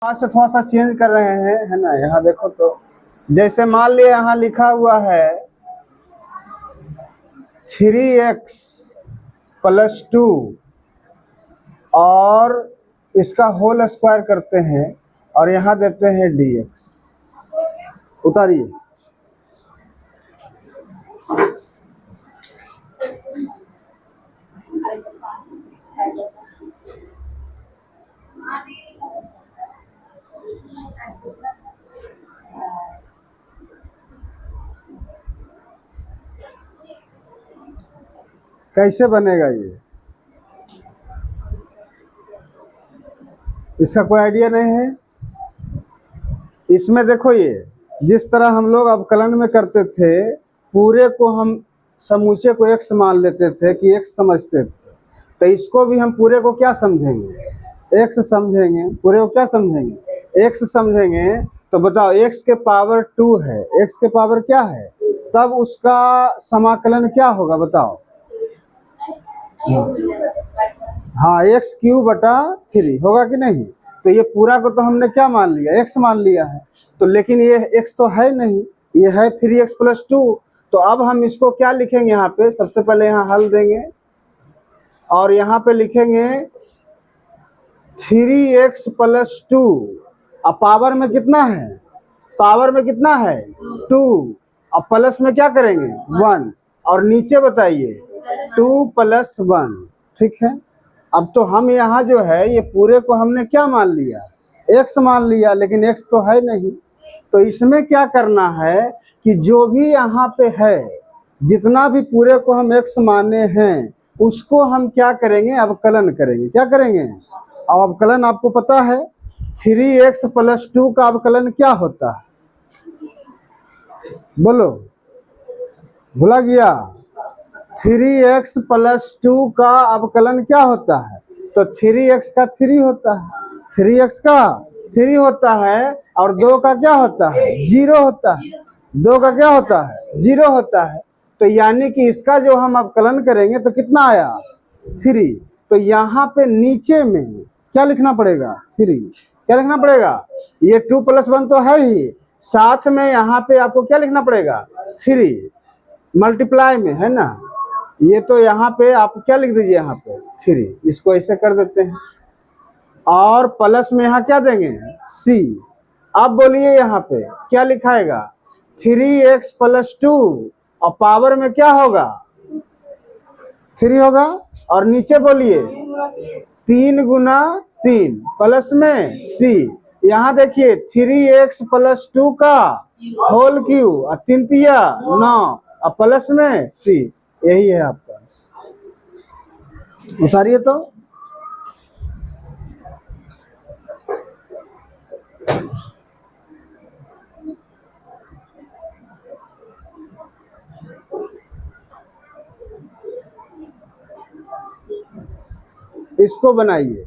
आज से थोड़ा सा चेंज कर रहे हैं, है ना। यहाँ देखो तो जैसे मान लिया यहाँ लिखा हुआ है 3x + 2 और इसका होल स्क्वायर करते हैं और यहाँ देते हैं dx। उतारिए। कैसे बनेगा ये, इसका कोई आइडिया नहीं है। इसमें देखो ये जिस तरह हम लोग अवकलन में करते थे, पूरे को हम समूचे को x मान लेते थे कि x समझते थे, तो इसको भी हम पूरे को क्या समझेंगे, x समझेंगे। पूरे को क्या समझेंगे, x समझेंगे। तो बताओ x के पावर 2 है, x के पावर क्या है, तब उसका समाकलन क्या होगा बताओ। हाँ x³/3 होगा कि नहीं। तो ये पूरा को तो हमने क्या मान लिया, x मान लिया है। तो लेकिन ये x तो है नहीं, ये है 3x + 2। तो अब हम इसको क्या लिखेंगे, यहाँ पे सबसे पहले यहाँ हल देंगे और यहाँ पे लिखेंगे 3x + 2। अब पावर में कितना है, पावर में कितना है 2। अब प्लस में क्या करेंगे 1 और नीचे बताइए 2 + 1। ठीक है। अब तो हम यहाँ जो है ये पूरे को हमने क्या मान लिया, x मान लिया, लेकिन x तो है नहीं। तो इसमें क्या करना है कि जो भी यहाँ पे है, जितना भी पूरे को हम x माने हैं, उसको हम क्या करेंगे, अवकलन करेंगे। क्या करेंगे, अब अवकलन आपको पता है 3x + 2 का अवकलन क्या होता है, बोलो, भुला गया। 3x + 2 का अवकलन क्या होता है, तो 3x का 3 होता है, 3x का 3 होता है और 2 का क्या होता है 0 होता है, 2 का क्या होता है 0 होता है। तो यानी कि इसका जो हम अवकलन करेंगे तो कितना आया 3। तो यहाँ पे नीचे में क्या लिखना पड़ेगा 3, क्या लिखना पड़ेगा, ये 2 + 1 तो है ही, साथ में यहाँ पे आपको क्या लिखना पड़ेगा 3 मल्टीप्लाई में, है ना। ये तो यहाँ पे आप क्या लिख दीजिए, यहाँ पे 3, इसको ऐसे कर देते हैं और प्लस में यहाँ क्या देंगे c। अब बोलिए यहाँ पे क्या लिखाएगा 3x + 2 और पावर में क्या होगा 3 होगा और नीचे बोलिए 3 × 3 प्लस में c। यहाँ देखिए 3x + 2 का होल क्यूब और 3 × 9 और प्लस में c। यही है आपका। उतारिए तो। इसको बनाइए।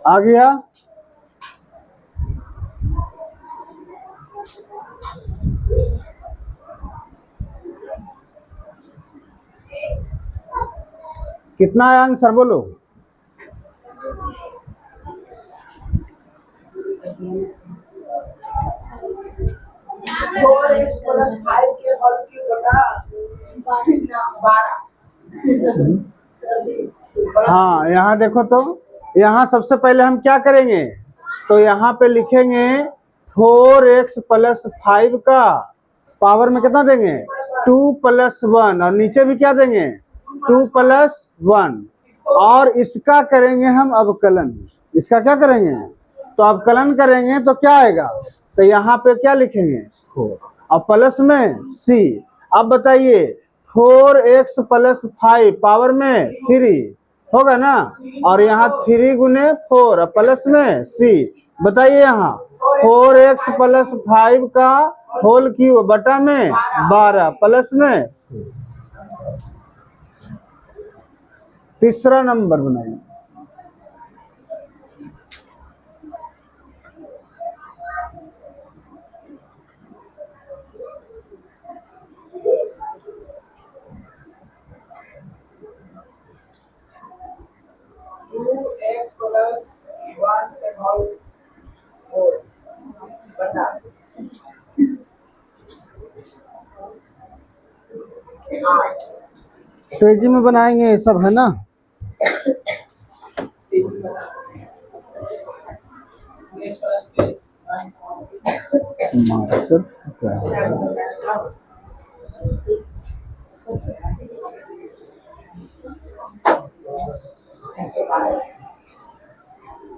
आ गया। कितना है आंसर बोलो। x + 5 के होल क्यूब बटा 12। हाँ यहाँ देखो तो, यहाँ सबसे पहले हम क्या करेंगे, तो यहाँ पे लिखेंगे 4x + 5 का पावर में कितना देंगे 2 + 1 और नीचे भी क्या देंगे 2 + 1 और इसका करेंगे हम अवकलन। इसका क्या करेंगे, तो अवकलन करेंगे तो क्या आएगा, तो यहाँ पे क्या लिखेंगे 4 और प्लस में c। अब बताइए 4x + 5 पावर में 3 होगा ना। और यहाँ 3 गुने 4 प्लस में c। बताइए यहाँ 4x प्लस 5 का होल क्यूब बटा में 12 प्लस में c। तीसरा नंबर बनाइए। टू एक्स प्लस 1 का होल 4 बटा तेजी में बनाएंगे ये सब है ना। एक्स प्लस 1 मार्कर क्या है?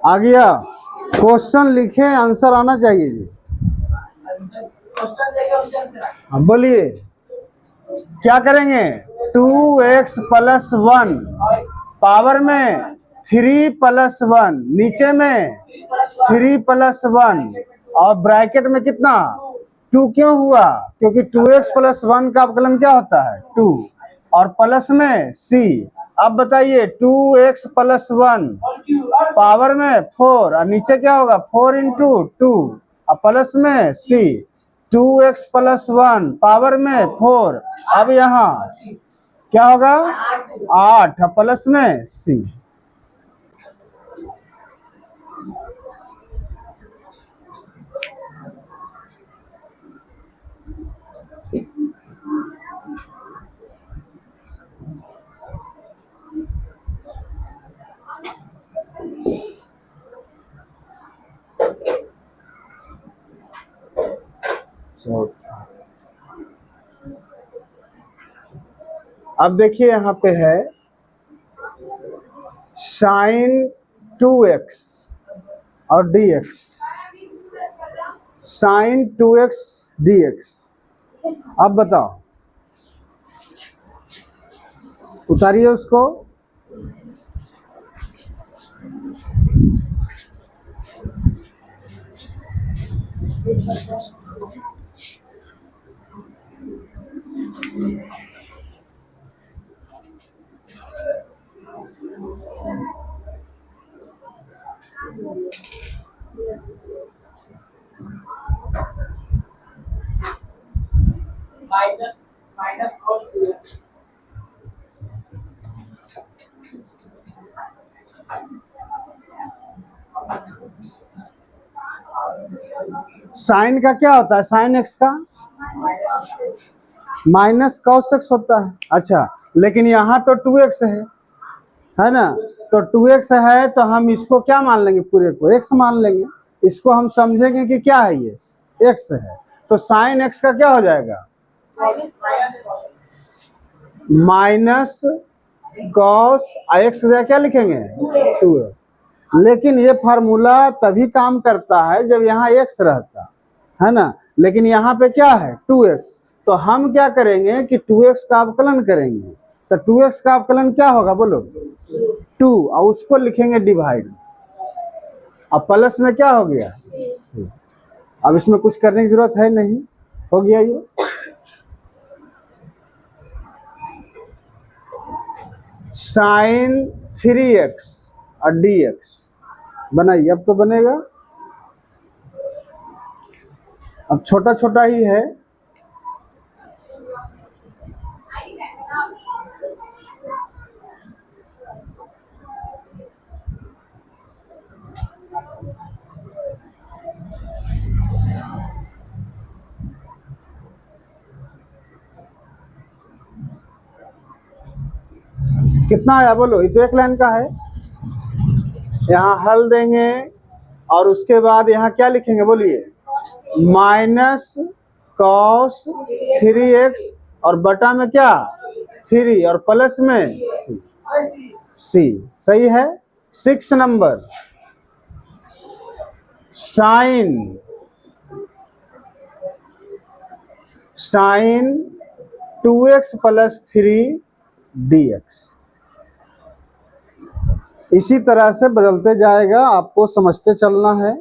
आ गया। क्वेश्चन लिखे, आंसर आना चाहिए जी। क्वेश्चन देगा उसके आंसर हाँ, बोलिए क्या करेंगे। 2x प्लस 1 पावर में 3 प्लस 1 नीचे में 3 प्लस 1 और ब्रैकेट में कितना 2 क्यों हुआ, क्योंकि 2x प्लस 1 का अवकलन क्या होता है 2 और प्लस में c। अब बताइए 2x प्लस 1 पावर में 4 और नीचे क्या होगा 4 इंटू 2 और प्लस में c। 2x प्लस 1 पावर में 4। अब यहाँ क्या होगा 8 प्लस में c। अब देखिए यहाँ पे है साइन 2x और dx, साइन 2x dx। अब बताओ, उतारिए उसको। माइनस cos 2x साइन का क्या होता है, साइन x का माइनस cos x होता है। अच्छा, लेकिन यहाँ तो 2x है ना, तो 2x है तो हम इसको क्या मान लेंगे, पूरे को x मान लेंगे। इसको हम समझेंगे कि क्या है, ये x है, तो साइन x का क्या हो जाएगा माइनस कॉस x का क्या लिखेंगे 2x। लेकिन ये फार्मूला तभी काम करता है जब यहाँ x रहता है ना, लेकिन यहाँ पे क्या है 2x। तो हम क्या करेंगे कि 2x का अवकलन करेंगे। तो 2x का अवकलन क्या होगा बोलो 2 और उसको लिखेंगे डिवाइड। अब प्लस में क्या हो गया, अब इसमें कुछ करने की जरूरत है नहीं, हो गया ये। साइन 3x और dx बनाइए, अब तो बनेगा। अब छोटा छोटा ही है। कितना आया बोलो, ये तो एक लाइन का है। यहाँ हल देंगे और उसके बाद यहाँ क्या लिखेंगे बोलिए माइनस कॉस 3x और बटा में क्या 3 और प्लस में c। सही है। 6 number sign 2x plus 3 dx। इसी तरह से बदलते जाएगा, आपको समझते चलना है।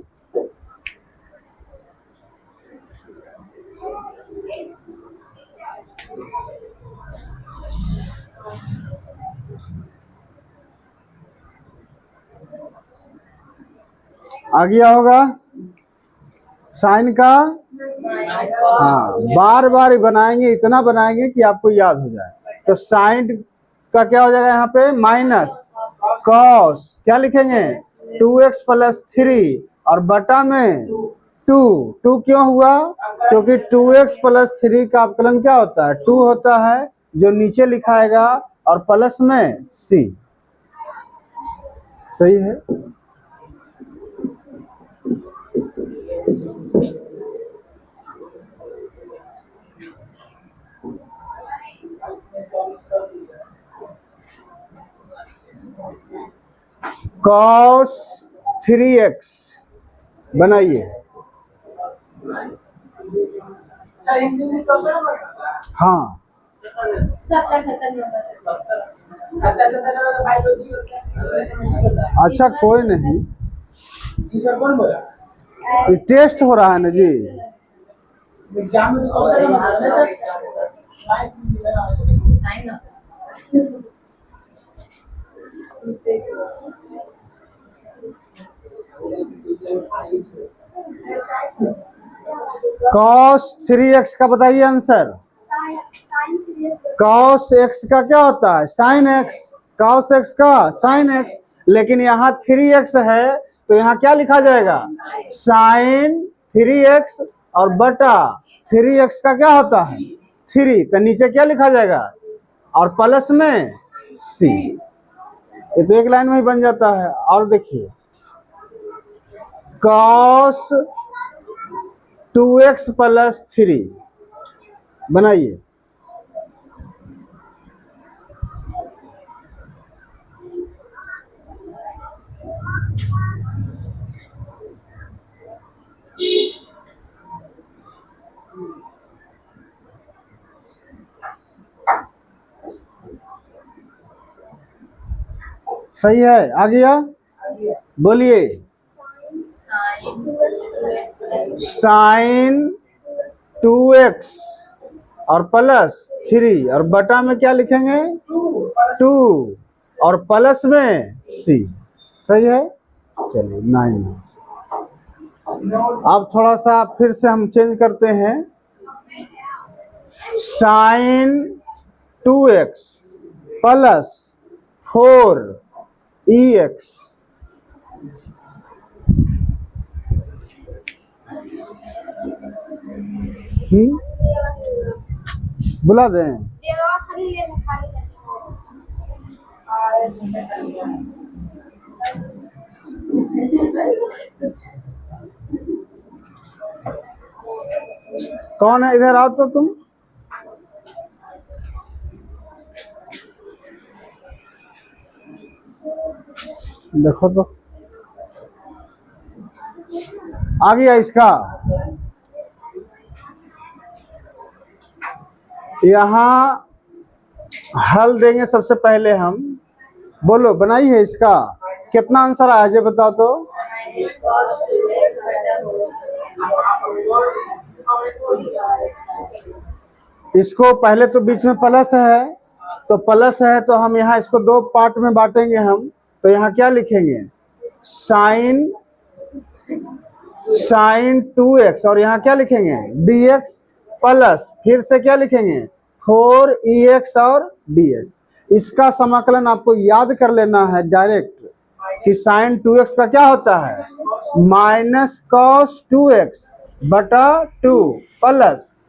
आ गया होगा साइन का। हाँ, बार बार बनाएंगे, इतना बनाएंगे कि आपको याद हो जाए। तो साइन का क्या हो जाएगा यहाँ पे, माइनस कॉस, क्या लिखेंगे 2x + 3 और बटा में 2। 2 क्यों हुआ, क्योंकि 2x + 3 का अवकलन क्या होता है, 2 होता है, जो नीचे लिखाएगा, और प्लस में c। सही है। cos 3x बनाइए। सर हिंदी में 100 नंबर। हाँ, 70 नंबर। 70 नंबर का फाइल होती है क्या? अच्छा कोई नहीं, इस बार कौन बोला? ये टेस्ट हो रहा है ना जी। एग्जाम में तो 100 नंबर आता है सर। फाइल मिलेगा ऐसे कैसे? साइन होता cos 3x का बताइए आंसर। cos x का क्या होता है, sin x। cos x का sin x, लेकिन यहाँ 3x है, तो यहाँ क्या लिखा जाएगा, sin 3x और बटा 3x का क्या होता है 3, तो नीचे क्या लिखा जाएगा, और प्लस में c। ये तो एक लाइन में ही बन जाता है। और देखिए cos 2x + 3 बनाइए। सही है, आ गया, बोलिए। साइन 2x और प्लस 3 और बटा में क्या लिखेंगे 2 और प्लस में c। सही है। चलिए 9। अब थोड़ा सा फिर से हम चेंज करते हैं। साइन 2x + 4ex बुला दें। कौन है, इधर आओ तो तुम। देखो तो आ गया इसका। यहाँ हल देंगे सबसे पहले हम। बोलो बनाइए इसका, कितना आंसर आया है बताओ तो। इसको पहले तो बीच में प्लस है, तो प्लस है तो हम यहाँ इसको 2 पार्ट में बांटेंगे हम। तो यहाँ क्या लिखेंगे, साइन 2x और यहाँ क्या लिखेंगे dx प्लस फिर से क्या लिखेंगे 4ex और dx। इसका समाकलन आपको याद कर लेना है डायरेक्ट, कि साइन 2x का क्या होता है -cos 2x बटा 2 प्लस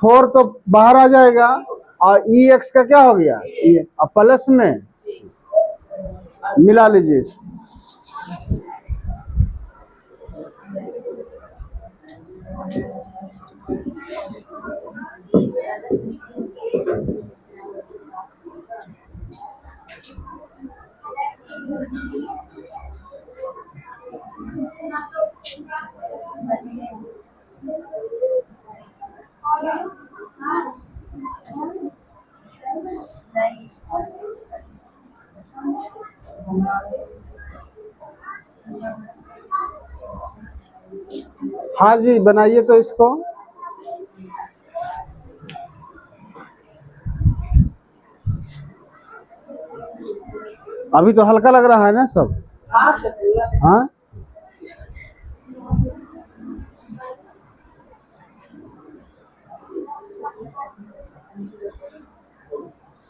4 तो बाहर आ जाएगा, और ex का क्या हो गया और प्लस में मिला लीजिए इसको। हाँ जी, बनाइए तो इसको। अभी तो हल्का लग रहा है ना सब? हाँ सर पूरा हाँ,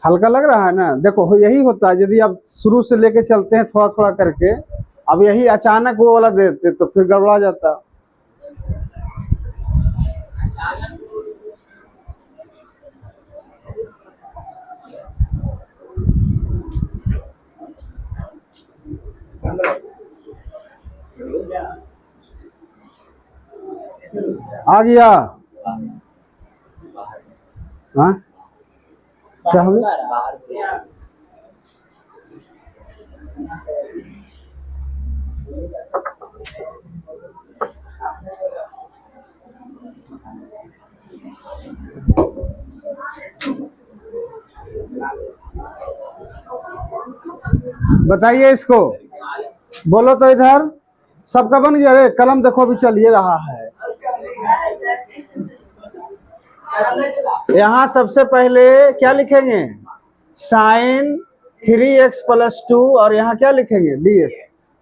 हल्का लग रहा है ना? देखो यही होता है, यदि आप शुरू से लेके चलते हैं थोड़ा थोड़ा करके, अब यही अचानक वो वाला दे देते तो फिर गड़बड़ा जाता। आ गया? हाँ, क्या हो गया? बताइए इसको, बोलो तो इधर। सबका बन गया रे? कलम देखो अभी चल ही रहा है। यहाँ सबसे पहले क्या लिखेंगे? साइन 3x प्लस 2, और यहाँ क्या लिखेंगे? dx,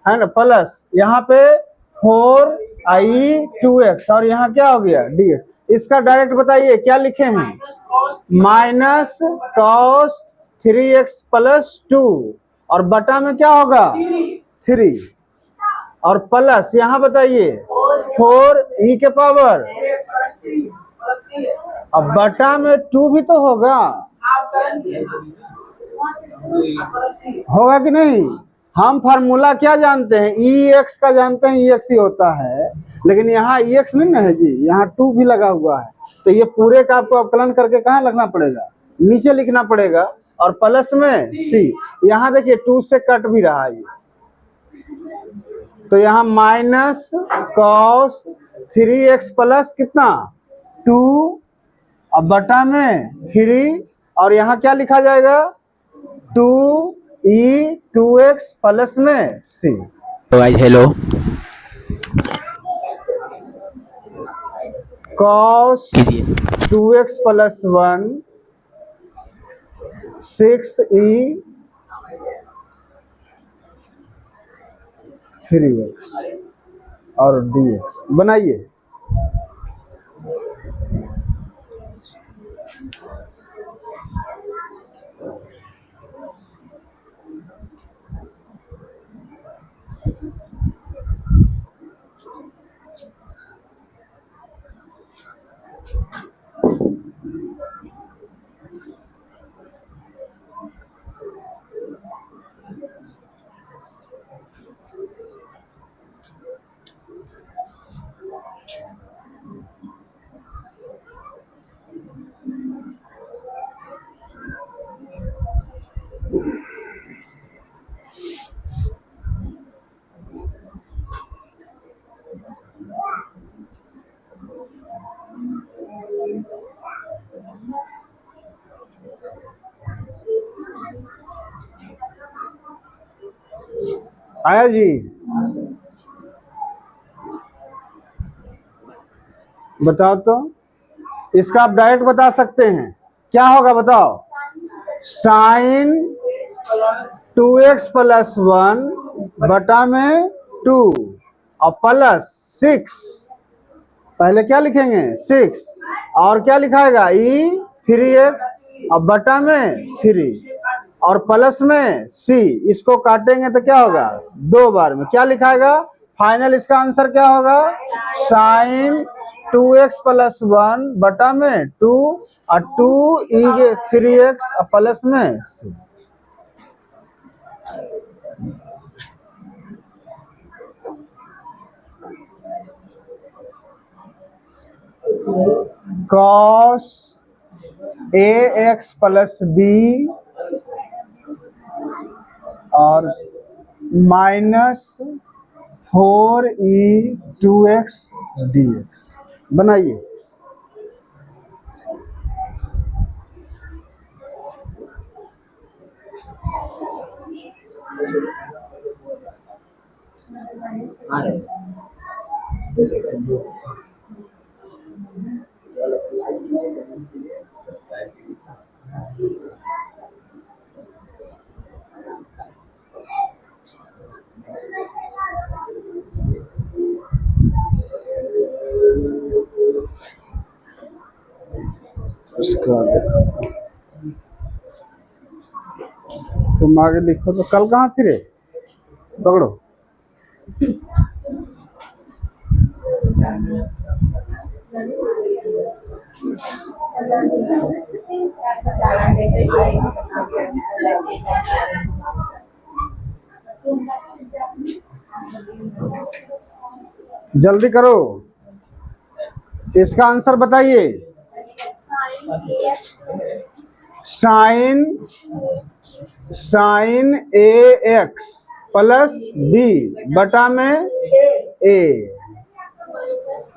है ना, प्लस यहाँ पे 4i2x, और यहाँ क्या हो गया? dx। इसका डायरेक्ट बताइए क्या लिखे हैं? माइनस कॉस 3x प्लस 2, और बटा में क्या होगा? 3, और प्लस यहाँ बताइए 4e के पावर, अब बटा में 2 भी तो होगा, होगा कि नहीं? हम फार्मूला क्या जानते हैं? ex का जानते हैं, ex ही होता है, लेकिन यहाँ ex नहीं ना है जी, यहाँ 2 भी लगा हुआ है, तो ये पूरे का आपको अवकलन करके कहाँ लगना पड़ेगा? नीचे लिखना पड़ेगा, और प्लस में c। यहाँ देखिए 2 से कट भी रहा है ये, तो यहाँ माइनस कॉस 3x प्लस कितना? 2, अब बटा में 3, और यहाँ क्या लिखा जाएगा? 2e2x प्लस में c। तो गाइस हेलो, कॉस कीजिए 2x प्लस 1 6e 3x और dx। बनाइए। आया जी? बताओ तो, इसका आप डायरेक्ट बता सकते हैं, क्या होगा बताओ? साइन 2x प्लस 1 बटा में 2, और प्लस 6, पहले क्या लिखेंगे? 6, और क्या लिखाएगा? e3x, अब बटा में 3, और प्लस में c। इसको काटेंगे तो क्या होगा? 2 बार में क्या लिखाएगा? फाइनल इसका आंसर क्या होगा? साइन 2x प्लस 1 बटा में 2, और 2e3x प्लस में c। Cos ax plus b और माइनस 4e2x dx। बनाइए। उसका देखो, तुम आगे लिखो तो कल कहाँ थी रे, पकड़ो। जल्दी करो, इसका आंसर बताइए। साइन ए एक्स प्लस बी बटा में ए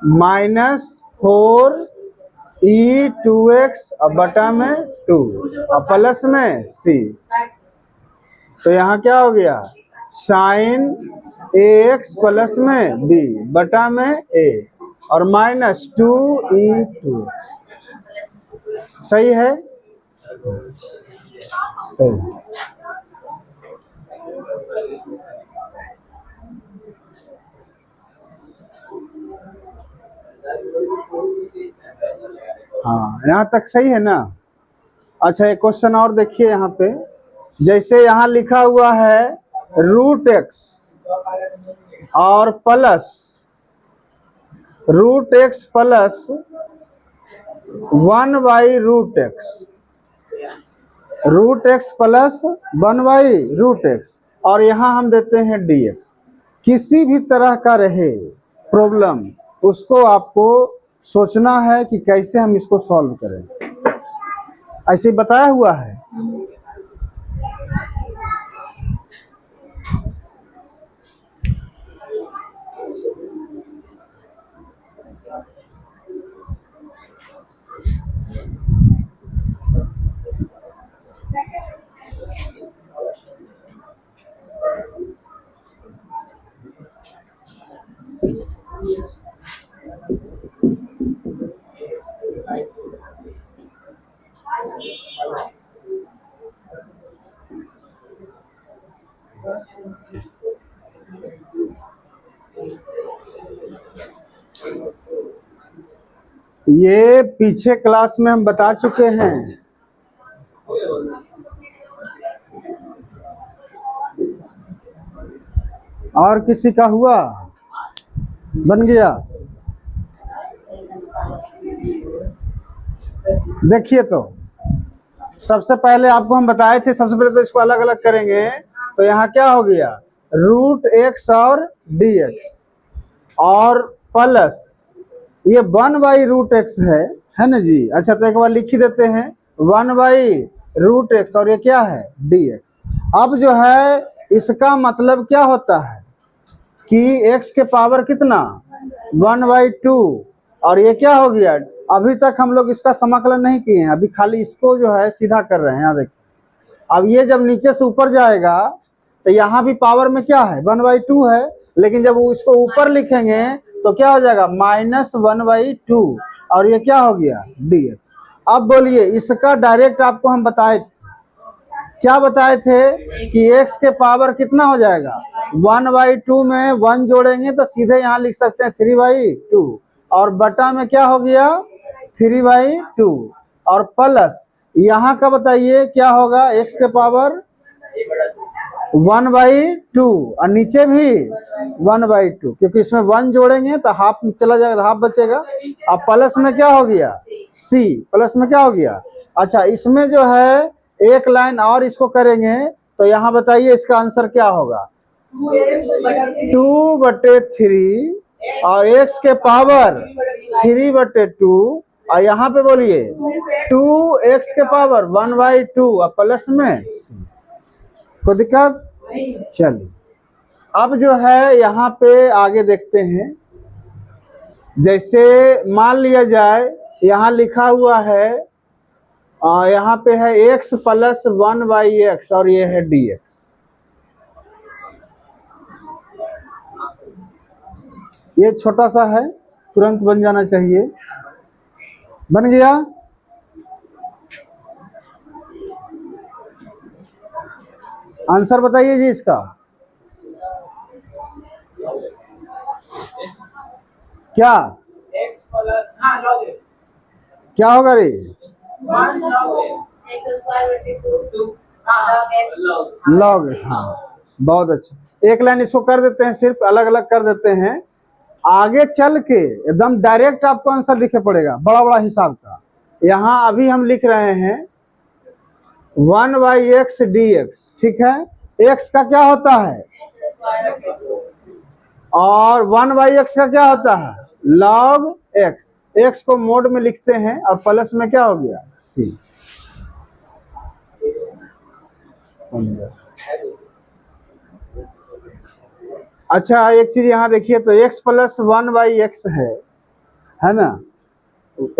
माइनस 4e2x और बटा में 2 और प्लस में c। तो यहाँ क्या हो गया, साइन ए एक्स प्लस में b बटा में a और माइनस 2e2। सही है, सही है। हाँ, यहाँ तक सही है ना। अच्छा, एक क्वेश्चन और देखिए यहाँ पे, जैसे यहाँ लिखा हुआ है रूट एक्स और plus root X plus 1 by root X, root X plus 1 by root X, और यहाँ हम देते हैं dx। किसी भी तरह का रहे प्रॉब्लम, उसको आपको सोचना है कि कैसे हम इसको सॉल्व करें, ऐसे बताया हुआ है। ये पीछे क्लास में हम बता चुके हैं। और किसी का हुआ, बन गया? देखिए, तो सबसे पहले आपको हम बताए थे, सबसे पहले तो इसको अलग अलग करेंगे। तो यहाँ क्या हो गया, रूट एक्स और dx और प्लस ये 1 बाई रूट एक्स है ना जी। अच्छा, तो एक बार लिख ही देते हैं 1 बाई रूट एक्स और ये क्या है dx। अब जो है इसका मतलब क्या होता है कि x के पावर कितना 1 बाई 2, और ये क्या हो गया, अभी तक हम लोग इसका समाकलन नहीं किए हैं, अभी खाली इसको जो है सीधा कर रहे हैं। यहाँ देखिए, अब ये जब नीचे से ऊपर जाएगा तो यहाँ भी पावर में क्या है 1 बाई 2 है, लेकिन जब वो इसको ऊपर लिखेंगे तो क्या हो जाएगा -1 बाई 2, और ये क्या हो गया dx। अब बोलिए, इसका डायरेक्ट आपको हम बताए थे, क्या बताए थे कि x के पावर कितना हो जाएगा 1 बाई 2 में 1 जोड़ेंगे तो सीधे यहाँ लिख सकते हैं 3 बाई 2, और बटा में क्या हो गया 3 बाई 2, और प्लस यहाँ का बताइए क्या होगा, x के पावर 1 बाई 2 और नीचे भी 1 बाई 2, क्योंकि इसमें 1 जोड़ेंगे तो हाफ चला जाएगा, तो हाफ बचेगा। अब प्लस में क्या हो गया c, प्लस में क्या हो गया। अच्छा, इसमें जो है एक लाइन और इसको करेंगे तो यहाँ बताइए इसका आंसर क्या होगा, 2/3 और x के पावर 3/2, और यहाँ पे बोलिए 2x के पावर 1 बाई 2 और प्लस में c। कोई दिक्कत? चलिए, अब जो है यहाँ पे आगे देखते हैं। जैसे मान लिया जाए यहाँ लिखा हुआ है, यहाँ पे है x प्लस 1 बाई x और ये है dx। ये छोटा सा है, तुरंत बन जाना चाहिए। बन गया। आंसर बताइए जी इसका। क्या x प्लस हाँ log x क्या होगा रे? 1 log x X square बटे 2 हाँ log x लॉग। हाँ बहुत अच्छा। एक लाइन इसको कर देते हैं, सिर्फ अलग अलग कर देते हैं। आगे चल के एकदम डायरेक्ट आपको आंसर लिखे पड़ेगा, बड़ा बड़ा हिसाब का। यहाँ अभी हम लिख रहे हैं 1/x dx, ठीक है। x का क्या होता है X square बटे 2 और 1/x का क्या होता है log x। x को मोड में लिखते हैं और प्लस में क्या हो गया c। अच्छा एक चीज यहाँ देखिए, तो x प्लस 1/x है ना,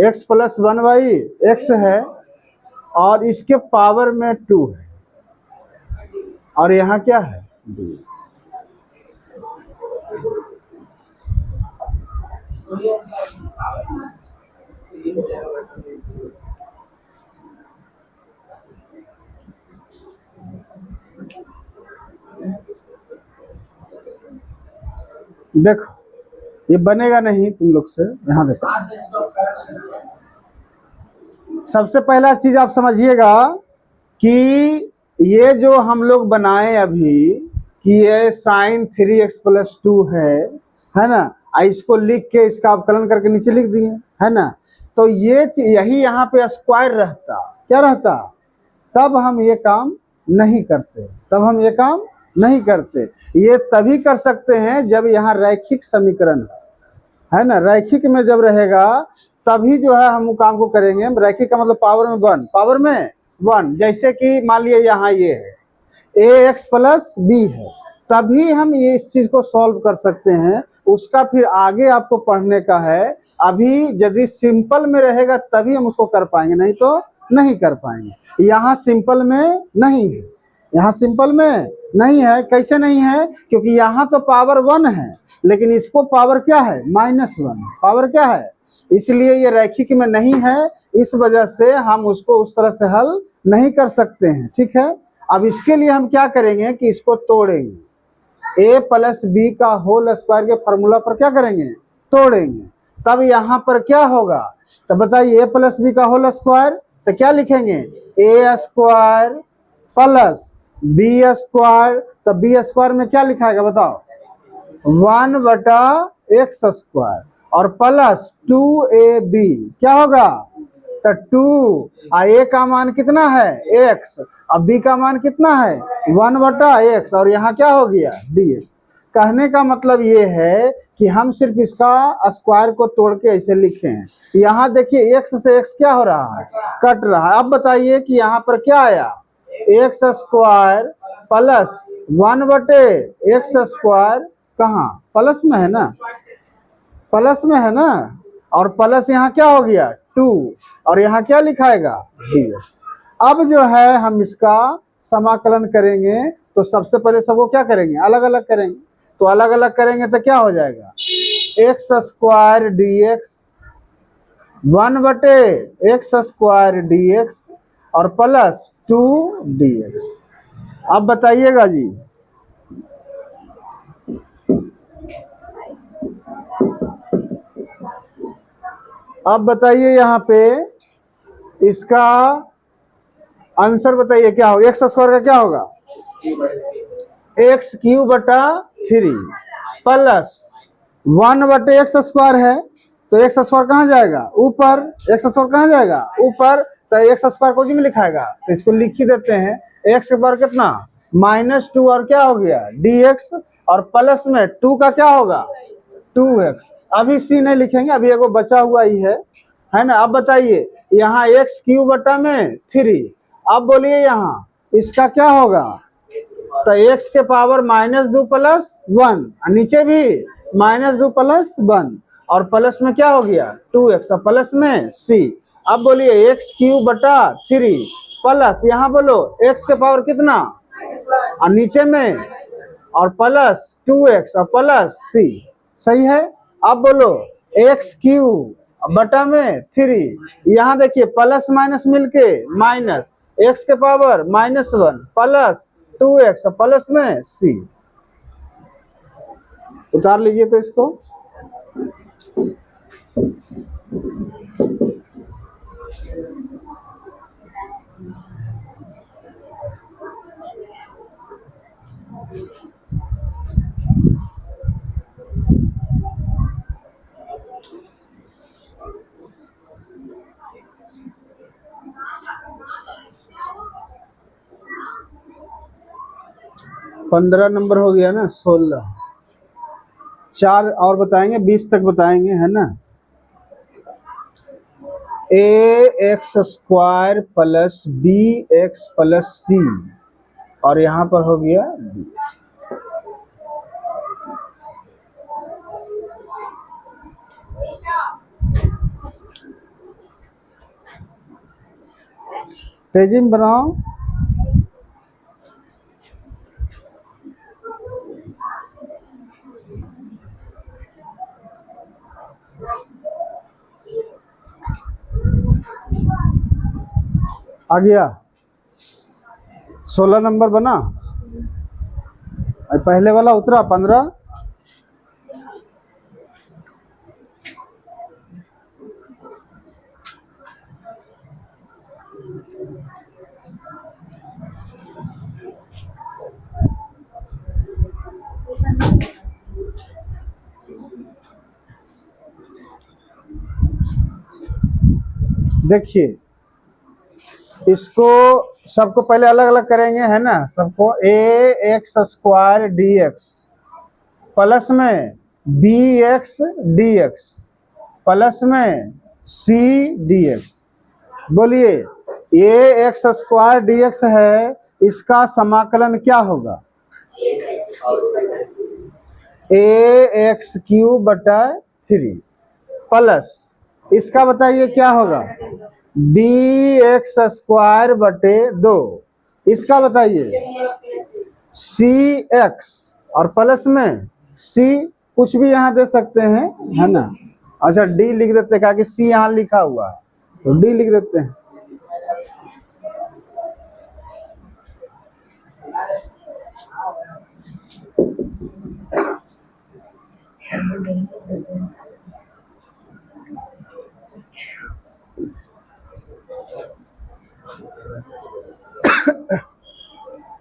x प्लस 1/x है और इसके पावर में 2 है और यहाँ क्या है dx। देखो ये बनेगा नहीं तुम लोग से। यहाँ देखो, हाँ से इसको fact सबसे पहला चीज आप समझिएगा कि ये जो हम लोग बनाए अभी कि ये sin 3x प्लस 2 है ना, इसको लिख के इसका अवकलन करके नीचे लिख दिए, है ना। तो ये यही यहाँ पे स्क्वायर रहता, क्या रहता, तब हम ये काम नहीं करते, तब हम ये काम नहीं करते। ये तभी कर सकते हैं जब यहाँ रैखिक समीकरण है ना, रैखिक में जब रहेगा तभी जो है हम काम को करेंगे। रैखिक का मतलब पावर में 1, पावर में 1। जैसे कि मान लिया यहाँ ये है ax प्लस b है, तभी हम ये इस चीज को सॉल्व कर सकते हैं। उसका फिर आगे आपको पढ़ने का है। अभी यदि सिंपल में रहेगा तभी हम उसको कर पाएंगे, नहीं तो नहीं कर पाएंगे। यहाँ सिंपल में नहीं है, यहाँ सिंपल में नहीं है। कैसे नहीं है? क्योंकि यहाँ तो पावर 1 है लेकिन इसको पावर क्या है -1, पावर क्या है, इसलिए ये रैखिक में नहीं है। इस वजह से हम उसको उस तरह से हल नहीं कर सकते हैं, ठीक है। अब इसके लिए हम क्या करेंगे कि इसको तोड़ेंगे, a प्लस बी का होल स्क्वायर के फॉर्मूला पर क्या करेंगे, तोड़ेंगे। तब यहाँ पर क्या होगा, तो बताइए a प्लस बी का होल स्क्वायर, तो क्या लिखेंगे a square plus B square. तो बी स्क्वायर में क्या लिखाएगा बताओ, 1/x स्क्वायर और प्लस 2ab क्या होगा, तो 2 a का मान कितना है x और b का मान कितना है 1/x और यहाँ क्या हो गया dx। कहने का मतलब ये है कि हम सिर्फ इसका स्क्वायर को तोड़ के ऐसे लिखे हैं। यहाँ देखिए x से x क्या हो रहा है, कट रहा है। अब बताइए कि यहाँ पर क्या आया, x square plus 1/x square, कहाँ प्लस में है ना, प्लस में है ना, और प्लस यहाँ क्या हो गया 2 और यहाँ क्या लिखाएगा dx। अब जो है हम इसका समाकलन करेंगे तो सबसे पहले सबको क्या करेंगे, अलग अलग करेंगे। तो अलग अलग करेंगे तो क्या हो जाएगा, x square dx 1/x square dx और प्लस 2 dx। अब बताइएगा जी, अब बताइए यहाँ पे इसका आंसर बताइए क्या होगा। एक्स स्क्वायर का क्या होगा, x³/3 प्लस 1/x स्क्वायर है, तो x स्क्वायर कहाँ जाएगा ऊपर, x स्क्वायर कहाँ जाएगा ऊपर, तो x स्क्वायर को जी में लिखाएगा, तो इसको लिख ही देते हैं। x के बार कितना -2 और क्या हो गया dx और प्लस में 2 का क्या होगा 2x। अभी c नहीं लिखेंगे, अभी एगो बचा हुआ ही है ना। अब बताइए यहाँ x³/3, अब बोलिए यहाँ इसका क्या होगा, तो x के पावर -2 + 1 नीचे भी -2 + 1 और प्लस में क्या हो गया 2x और प्लस में c। अब बोलिए x³/3 प्लस यहाँ बोलो x के पावर कितना और नीचे में और प्लस 2x और प्लस c। सही है। अब बोलो एक्स क्यूब बटा में 3, यहाँ देखिए प्लस माइनस मिलके माइनस, एक्स के पावर -1 प्लस 2x प्लस में c। उतार लीजिए तो इसको। पंद्रह नंबर हो गया ना, 16, 4 और बताएंगे, 20 तक बताएंगे, है ना। ax² plus bx plus c, और यहाँ पर हो गया dx। तेजी में बनाओ। आ गया 16 नंबर बना, पहले वाला उतरा 15। देखिए इसको सबको पहले अलग अलग करेंगे, है ना। सबको ax² dx प्लस में bx dx प्लस में c dx। बोलिए ax² dx है, इसका समाकलन क्या होगा? ax³ बटा 3 प्लस इसका बताइए क्या होगा? bx² बटे 2, इसका बताइए cx, और प्लस में c कुछ भी यहाँ दे सकते हैं, है ना। अच्छा d लिख देते हैं, कहा कि c यहाँ लिखा हुआ है तो d लिख देते हैं।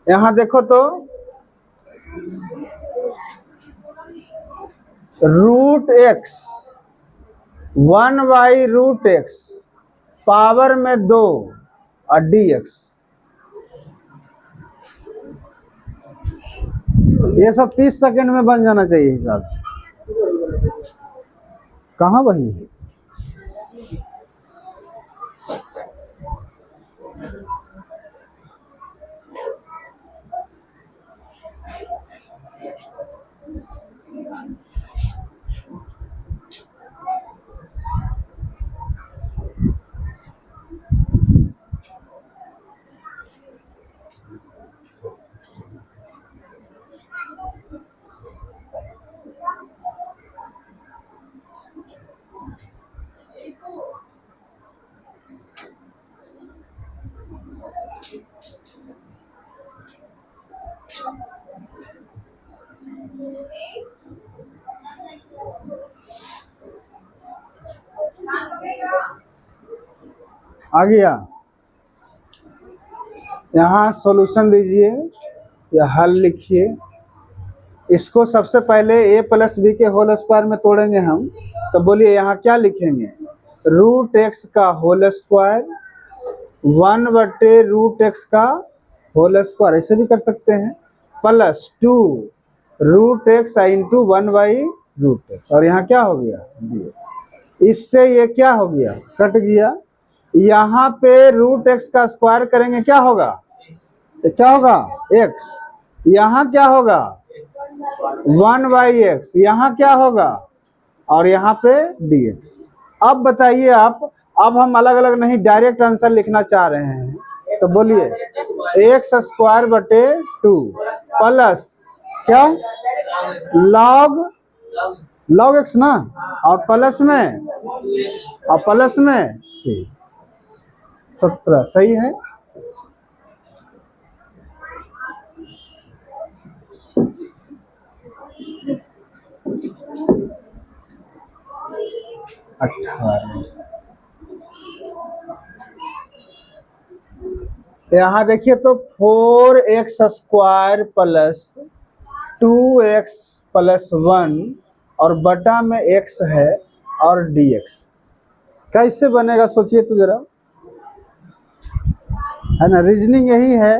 यहाँ देखो तो √x 1/√x पावर में 2 और dx, ये सब 30 सेकंड में बन जाना चाहिए हिसाब। कहाँ वही है? आ गया। यहाँ सॉल्यूशन दीजिए या हल लिखिए। इसको सबसे पहले a प्लस बी के होल स्क्वायर में तोड़ेंगे हम, तो बोलिए यहाँ क्या लिखेंगे? √x का होल स्क्वायर 1/√x का होल स्क्वायर, ऐसे भी कर सकते हैं, प्लस 2√x इंटू 1/√x, और यहाँ क्या हो गया? dx। इससे ये क्या हो गया? कट गया। यहाँ पे √x का स्क्वायर करेंगे, क्या होगा? क्या होगा? x। यहाँ क्या होगा? 1/x। यहाँ क्या होगा? और यहाँ पे dx। अब बताइए आप, अब हम अलग अलग नहीं डायरेक्ट आंसर लिखना चाह रहे हैं, तो बोलिए x² बटे 2 प्लस क्या? log लॉग एक्स ना, और प्लस में सी 17 सही है। यहाँ देखिए तो 4x² प्लस 2x प्लस 1 और बटा में x है और dx कैसे बनेगा सोचिए तो जरा, है ना। रीजनिंग यही है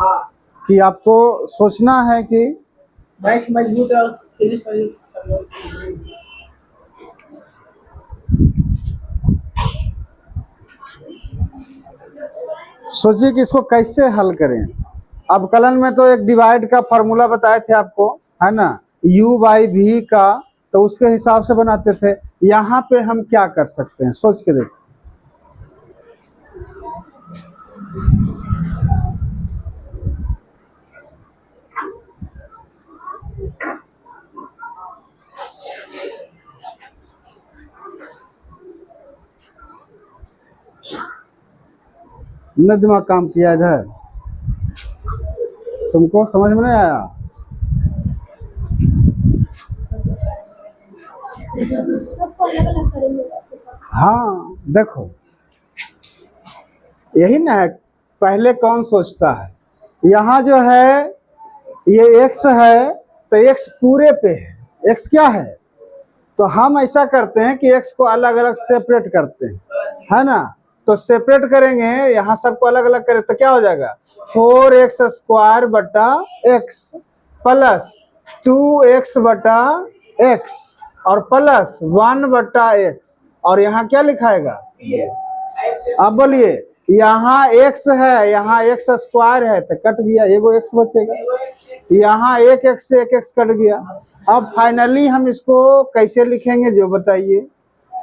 हाँ कि आपको सोचना है कि मैथ्स मजबूत है और फिजिक्स मजबूत। सोचिए कि इसको कैसे हल करें। अवकलन में तो एक डिवाइड का फॉर्मूला बताए थे आपको, है ना, u/v का, तो उसके हिसाब से बनाते थे। यहाँ पे हम क्या कर सकते हैं सोच के देखिए। न दिमाग काम किया इधर, तुमको समझ में नहीं आया। सबको अलग अलग करेंगे उसके साथ। हाँ देखो यही ना है, पहले कौन सोचता है। यहाँ जो है ये x है तो x पूरे पे है, x क्या है, तो हम ऐसा करते हैं कि x को अलग अलग सेपरेट करते हैं, है ना। तो सेपरेट करेंगे, यहाँ सबको अलग अलग करें तो क्या हो जाएगा 4x² बटा x प्लस 2x बटा x और प्लस 1 बटा x, और यहाँ क्या लिखाएगा। अब बोलिए यहाँ x है, यहाँ x² है तो कट गया, एगो x बचेगा। यहाँ एक x से एक x कट गया। अब फाइनली हम इसको कैसे लिखेंगे जो बताइए।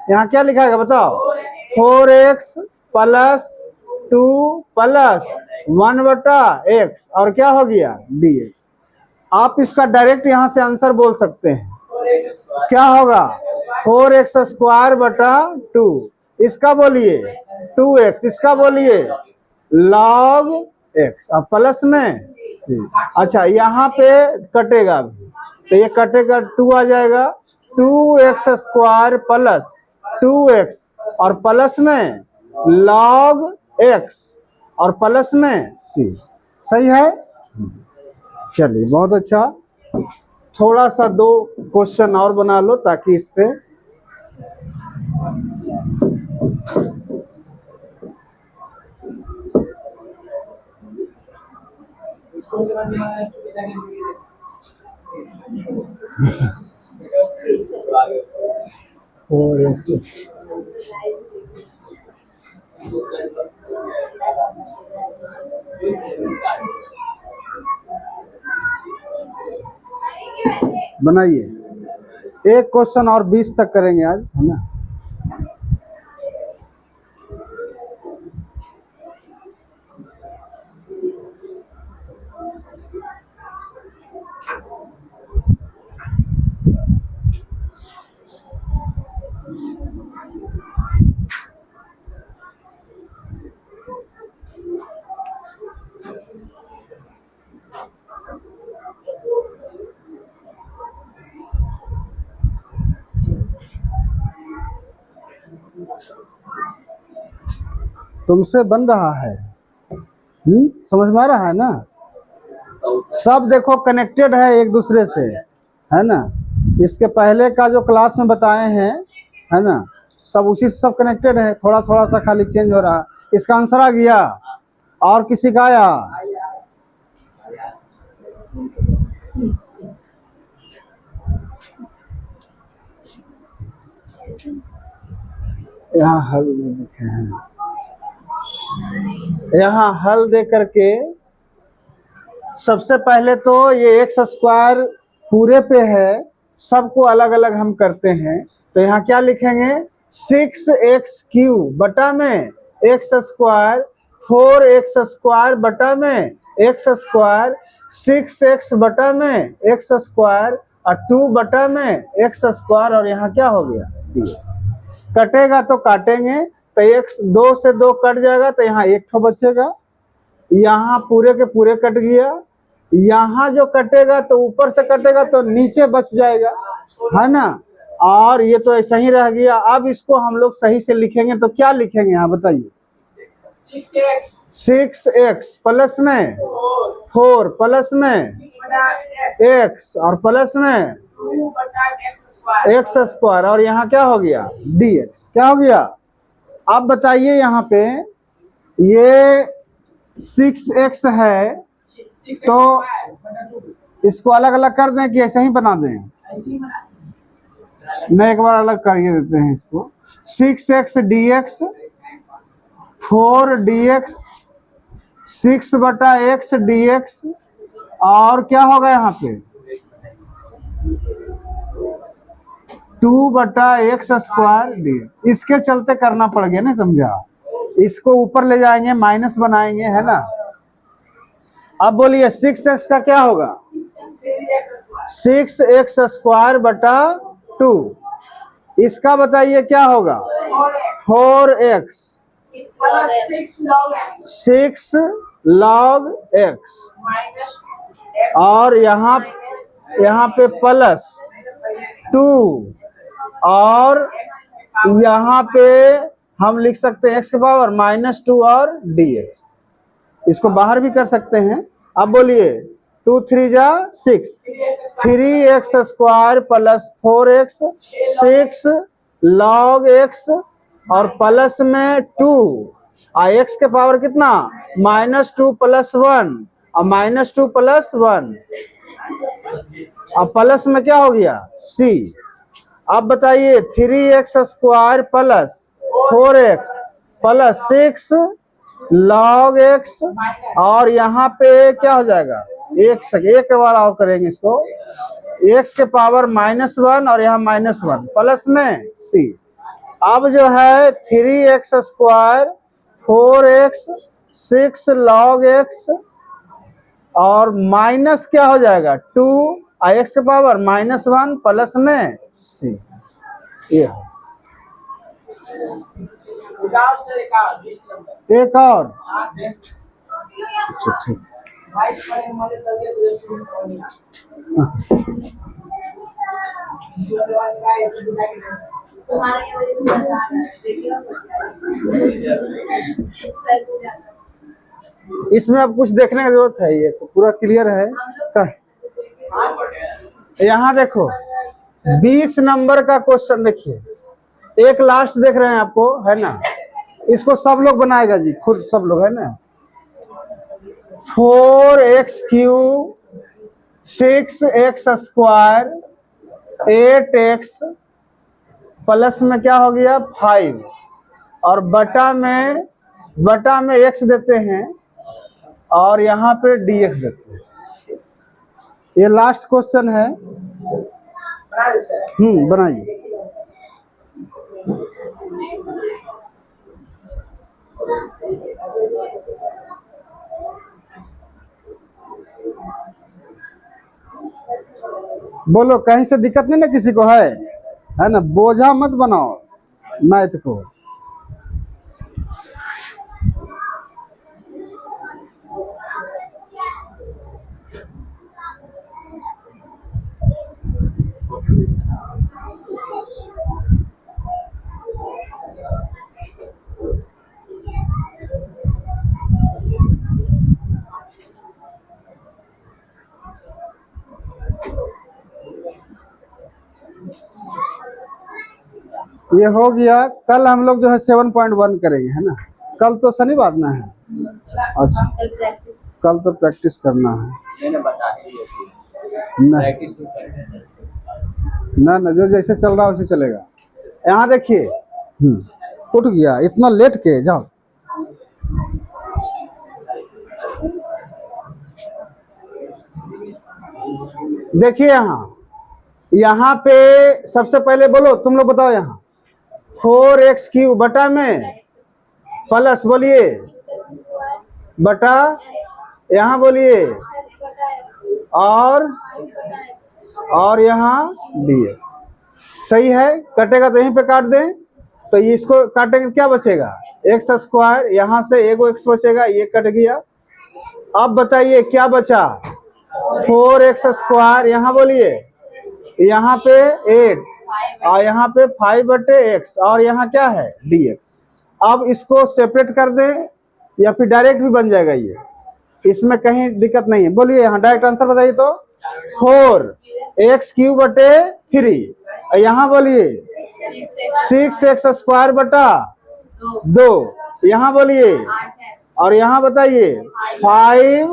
यहाँ क्या लिखाएगा बताओ, 4x प्लस 2 प्लस 1 बटा x और क्या हो गया dx। आप इसका डायरेक्ट यहाँ से आंसर बोल सकते हैं, क्या होगा 4x² बटा 2, इसका बोलिए 2x, इसका बोलिए log x और प्लस में c। अच्छा यहाँ पे कटेगा अभी तो ये कटेगा 2 आ जाएगा, 2x² प्लस 2x और प्लस में log x और प्लस में c, सही है। चलिए बहुत अच्छा, थोड़ा सा 2 क्वेश्चन और बना लो ताकि इस पे इसको समझ में आया कि और बनाइए। एक क्वेश्चन और 20 तक करेंगे आज, है ना। तुमसे बन रहा है, समझ में आ रहा है ना। सब देखो कनेक्टेड है एक दूसरे से, है ना। इसके पहले का जो क्लास में बताए हैं, है ना, सब उसी से सब कनेक्टेड है, थोड़ा थोड़ा सा खाली चेंज हो रहा है। इसका आंसर आ गया, और किसी का आया। यहाँ हल लिखे हैं, यहाँ हल दे करके सबसे पहले तो ये x² पूरे पे है, सबको अलग अलग हम करते हैं। तो यहाँ क्या लिखेंगे 6x³ बटा में x², 4x² बटा में x², 6x बटा में x² और 2/x² और यहाँ क्या हो गया dx। कटेगा तो काटेंगे, तो x 2 से 2 कट जाएगा, तो यहाँ 1 ठो बचेगा, यहाँ पूरे के पूरे कट गया, यहाँ जो कटेगा तो ऊपर से कटेगा तो नीचे बच जाएगा, है ना। और ये तो ऐसा ही रह गया। अब इसको हम लोग सही से लिखेंगे तो क्या लिखेंगे यहाँ बताइए। 6x प्लस में 4 प्लस में x और प्लस में x² और यहाँ क्या हो गया dx। क्या हो गया। अब बताइए यहाँ पे ये 6x है तो इसको अलग अलग कर दें कि ऐसे ही बना दें। नहीं, एक बार अलग करके देते हैं इसको। 6x dx 4 dx 6/x dx और क्या होगा यहाँ पे 2/x² dx। इसके चलते करना पड़ गया ना, समझा। इसको ऊपर ले जाएंगे, माइनस बनाएंगे, है ना। अब बोलिए 6x का क्या होगा 6x²/2। इसका बताइए क्या होगा 4x 6 log x और यहाँ पे प्लस 2 और यहाँ पे हम लिख सकते हैं x के पावर -2 और dx। इसको बाहर भी कर सकते हैं। अब बोलिए 2 3 जा 6 3x² plus 4x 6 log x और प्लस में 2 और x के पावर कितना -2 + 1 और -2 + 1 अब प्लस में क्या हो गया c। अब बताइए 3x² plus 4x plus 6 log x और यहाँ पे क्या हो जाएगा एक बार और करेंगे इसको x के पावर -1 और यहाँ -1 प्लस में c। अब जो है 3x² 4x 6 log x और माइनस क्या हो जाएगा 2 और x के पावर -1 प्लस में c। ये एक और अच्छा ठीक। इसमें अब कुछ देखने की जरूरत है, ये तो पूरा क्लियर है। यहाँ देखो 20 नंबर का क्वेश्चन देखिए, एक लास्ट देख रहे हैं आपको, है ना। इसको सब लोग बनाएगा जी, खुद सब लोग, है ना। 4x³ 6x² 8x प्लस में क्या हो गया 5 और बटा में x देते हैं और यहाँ पे dx देते हैं। ये लास्ट क्वेश्चन है। बनाइए। बोलो कहीं से दिक्कत नहीं ना किसी को है ना। बोझा मत बनाओ मैथ को। ये हो गया। कल हम लोग जो है 7.1 करेंगे, है ना। कल तो शनिवार ना है। अच्छा कल तो प्रैक्टिस करना है ना जो जैसे चल रहा है वैसे चलेगा। यहाँ देखिए उठ गया इतना लेट के जाओ। देखिए यहाँ पे सबसे पहले बोलो, तुम लोग बताओ। यहाँ 4x³ बटा में प्लस बोलिए बटा यहाँ बोलिए और और यहाँ dx। सही है, कटेगा तो यहीं पे काट दें, तो इसको काटेंगे क्या बचेगा, एक्स स्क्वायर, यहाँ से एगो एक्स बचेगा, ये कट गया। अब बताइए क्या बचा, 4x स्क्वायर, यहाँ बोलिए, यहाँ पे 8 और यहाँ पे 5/x और यहाँ क्या है dx। अब इसको सेपरेट कर दें या फिर डायरेक्ट भी बन जाएगा, ये इसमें कहीं दिक्कत नहीं है। बोलिए यहाँ डायरेक्ट आंसर बताइए तो 4x³/3, यहाँ बोलिए 6x स्क्वायर बटा 2, यहाँ बोलिए, और यहाँ बताइए 5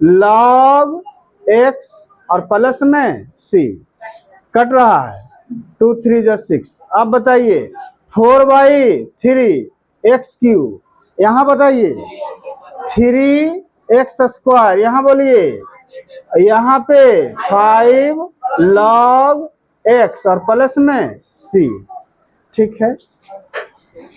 log x और प्लस में c, कट रहा है 2 3 6। अब बताइए 4/3x³, यहाँ बताइए 3x स्क्वायर, यहाँ बोलिए, यहाँ पे 5 log x और प्लस में c। ठीक है।